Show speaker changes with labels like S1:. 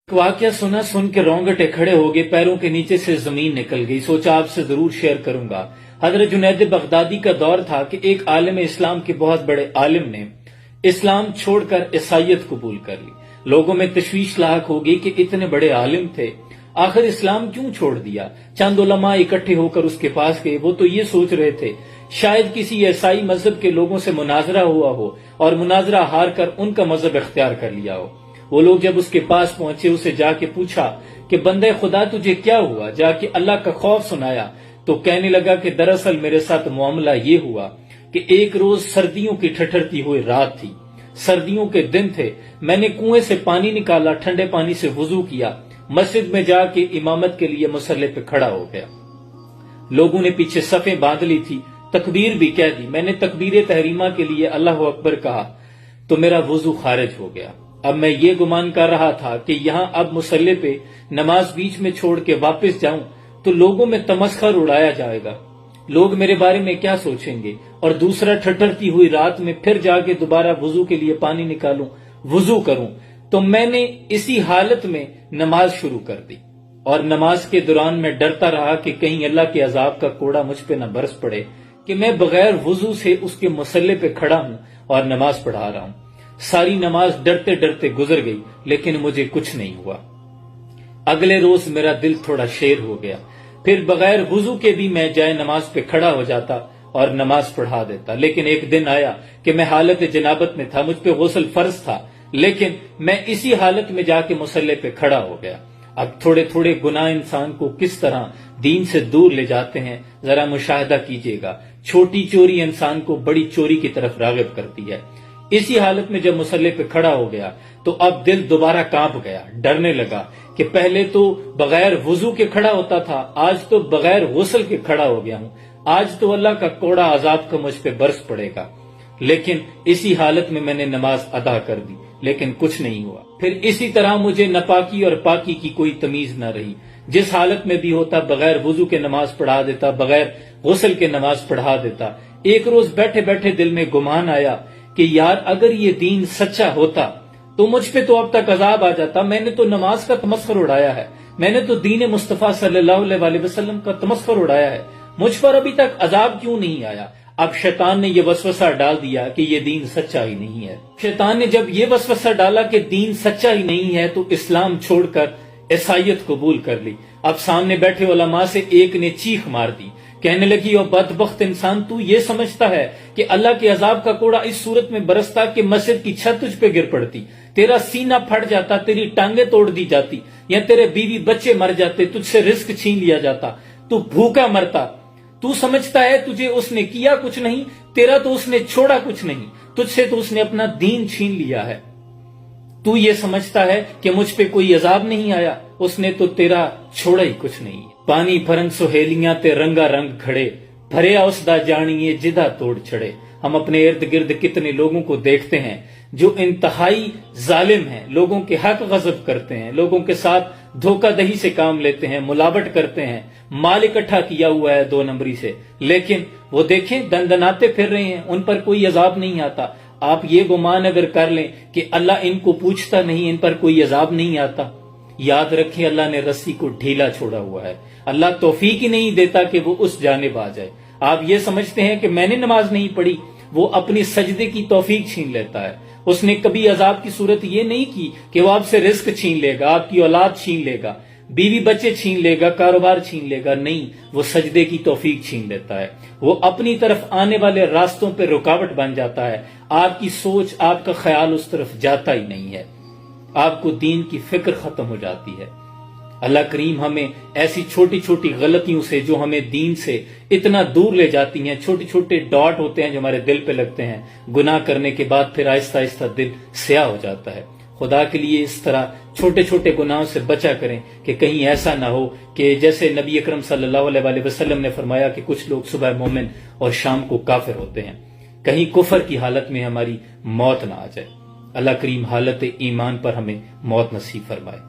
S1: वाकया सुन के रोंगटे खड़े हो गए, पैरों के नीचे से जमीन निकल गई। सोचा आपसे जरूर शेयर करूंगा। हजरत जुनैद बगदादी का दौर था कि एक आलिम इस्लाम के बहुत बड़े आलिम ने इस्लाम छोड़कर ईसाईयत कबूल कर ली। लोगों में तशवीश लाहक हो गई कि इतने बड़े आलिम थे, आखिर इस्लाम क्यों छोड़ दिया। चंद उलमा इकट्ठे होकर उसके पास गए। वो तो ये सोच रहे थे शायद किसी ईसाई मजहब के लोगों से मुनाजरा हुआ हो और मुनाजरा हार कर उनका मजहब इख्तियार कर लिया हो। वो लोग जब उसके पास पहुंचे, उसे जाके पूछा कि बंदे खुदा तुझे क्या हुआ। जाके अल्लाह का खौफ सुनाया तो कहने लगा कि दरअसल मेरे साथ मामला ये हुआ कि एक रोज सर्दियों की ठठरती हुई रात थी, सर्दियों के दिन थे। मैंने कुएं से पानी निकाला, ठंडे पानी से वुजू किया, मस्जिद में जाके इमामत के लिए मुसल्ले पे खड़ा हो गया। लोगों ने पीछे सफें बांध ली थी, तकबीर भी कह दी। मैंने तकबीर तहरीमा के लिए अल्लाह अकबर कहा तो मेरा वुजू खारिज हो गया। अब मैं ये गुमान कर रहा था कि यहां अब मुसल्ले पे नमाज बीच में छोड़ के वापस जाऊं तो लोगों में तमस्खर उड़ाया जाएगा, लोग मेरे बारे में क्या सोचेंगे। और दूसरा, ठठरती हुई रात में फिर जाके दोबारा वुजू के लिए पानी निकालूं, वुजू करूं। तो मैंने इसी हालत में नमाज शुरू कर दी और नमाज के दौरान मैं डरता रहा कि कहीं अल्लाह के अजाब का कोड़ा मुझ पे न बरस पड़े कि मैं बगैर वुजू से उसके मुसल्ले पे खड़ा हूं और नमाज पढ़ा रहा हूं। सारी नमाज डरते डरते गुजर गई, लेकिन मुझे कुछ नहीं हुआ। अगले रोज मेरा दिल थोड़ा शेर हो गया। फिर बगैर वुजू के भी मैं जाए नमाज पे खड़ा हो जाता और नमाज पढ़ा देता। लेकिन एक दिन आया कि मैं हालत जनाबत में था, मुझ पे गुस्ल फर्ज था, लेकिन मैं इसी हालत में जाके मुसल्ले पे खड़ा हो गया। अब थोड़े थोड़े गुनाह इंसान को किस तरह दीन से दूर ले जाते हैं, जरा मुशाहिदा कीजिएगा। छोटी चोरी इंसान को बड़ी चोरी की तरफ रागिब करती है। इसी हालत में जब मुसल्ले पे खड़ा हो गया तो अब दिल दोबारा कांप गया, डरने लगा कि पहले तो बगैर वुजू के खड़ा होता था, आज तो बगैर गुस्ल के खड़ा हो गया हूं। आज तो अल्लाह का कोड़ा अजाब का मुझ पे बरस पड़ेगा। लेकिन इसी हालत में मैंने नमाज अदा कर दी, लेकिन कुछ नहीं हुआ। फिर इसी तरह मुझे नापाकी और पाकी की कोई तमीज न रही। जिस हालत में भी होता बगैर वुजू के नमाज पढ़ा देता, बगैर गुस्ल के नमाज पढ़ा देता। एक रोज बैठे बैठे दिल में गुमान आया कि यार अगर ये दीन सच्चा होता तो मुझ पे तो अब तक अजाब आ जाता। मैंने तो नमाज का तमस्खुर उड़ाया है, मैंने तो दीन मुस्तफा सल्लल्लाहु अलैहि वसल्लम का तमस्खुर उड़ाया है, मुझ पर अभी तक अजाब क्यों नहीं आया। अब शैतान ने यह वसवसा डाल दिया कि ये दीन सच्चा ही नहीं है। शैतान ने जब ये वसवसा डाला कि दीन सच्चा ही नहीं है तो इस्लाम छोड़कर ईसाईयत कबूल कर ली। अब सामने बैठे उलमा से एक ने चीख मार दी, कहने लगी ओ बदबख्त इंसान, तू ये समझता है कि अल्लाह के अजाब का कोड़ा इस सूरत में बरसता कि मस्जिद की छत तुझ पे गिर पड़ती, तेरा सीना फट जाता, तेरी टांगे तोड़ दी जाती, या तेरे बीवी बच्चे मर जाते, तुझसे रिस्क छीन लिया जाता, तू भूखा मरता। तू समझता है तुझे उसने किया कुछ नहीं, तेरा तो उसने छोड़ा कुछ नहीं, तुझसे तो उसने अपना दीन छीन लिया है। तू ये समझता है कि मुझ पे कोई अजाब नहीं आया, उसने तो तेरा छोड़ा ही कुछ नहीं। पानी भरन सुहेलियां ते रंगा रंग खड़े, भरे उसदा जानिए जिदा तोड़ छड़े। हम अपने इर्द गिर्द कितने लोगों को देखते हैं जो इंतहाई जालिम हैं, लोगों के हक गजब करते हैं, लोगों के साथ धोखाधड़ी से काम लेते हैं, मुलावट करते हैं, माल इकट्ठा किया हुआ है 2 नंबरी से, लेकिन वो देखें दंदनाते फिर रहे हैं, उन पर कोई अजाब नहीं आता। आप ये गुमान अगर कर लें कि अल्लाह इनको पूछता नहीं, इन पर कोई अजाब नहीं आता, याद रखें अल्लाह ने रस्सी को ढीला छोड़ा हुआ है। अल्लाह तौफीक ही नहीं देता कि वो उस जानिब आ जाए। आप ये समझते हैं कि मैंने नमाज नहीं पढ़ी, वो अपनी सजदे की तौफीक छीन लेता है। उसने कभी अजाब की सूरत ये नहीं की कि वो आपसे रिस्क छीन लेगा, आपकी औलाद छीन लेगा, बीवी बच्चे छीन लेगा, कारोबार छीन लेगा। नहीं, वो सजदे की तौफीक छीन लेता है। वो अपनी तरफ आने वाले रास्तों पर रुकावट बन जाता है। आपकी सोच, आपका ख्याल उस तरफ जाता ही नहीं है, आपको दीन की फिक्र खत्म हो जाती है। अल्लाह करीम हमें ऐसी छोटी छोटी गलतियों से जो हमें दीन से इतना दूर ले जाती हैं, छोटे छोटे डॉट होते हैं जो हमारे दिल पे लगते हैं, गुनाह करने के बाद फिर आहिस्ता आहिस्ता दिल स्याह हो जाता है। खुदा के लिए इस तरह छोटे छोटे गुनाहों से बचा करें कि कहीं ऐसा ना हो कि जैसे नबी अकरम सल्लल्लाहु अलैहि वसल्लम ने फरमाया कि कुछ लोग सुबह मोमिन और शाम को काफिर होते हैं, कहीं कुफर की हालत में हमारी मौत ना आ जाए। अल्लाह करीम हालत ईमान पर हमें मौत नसीब फरमाए।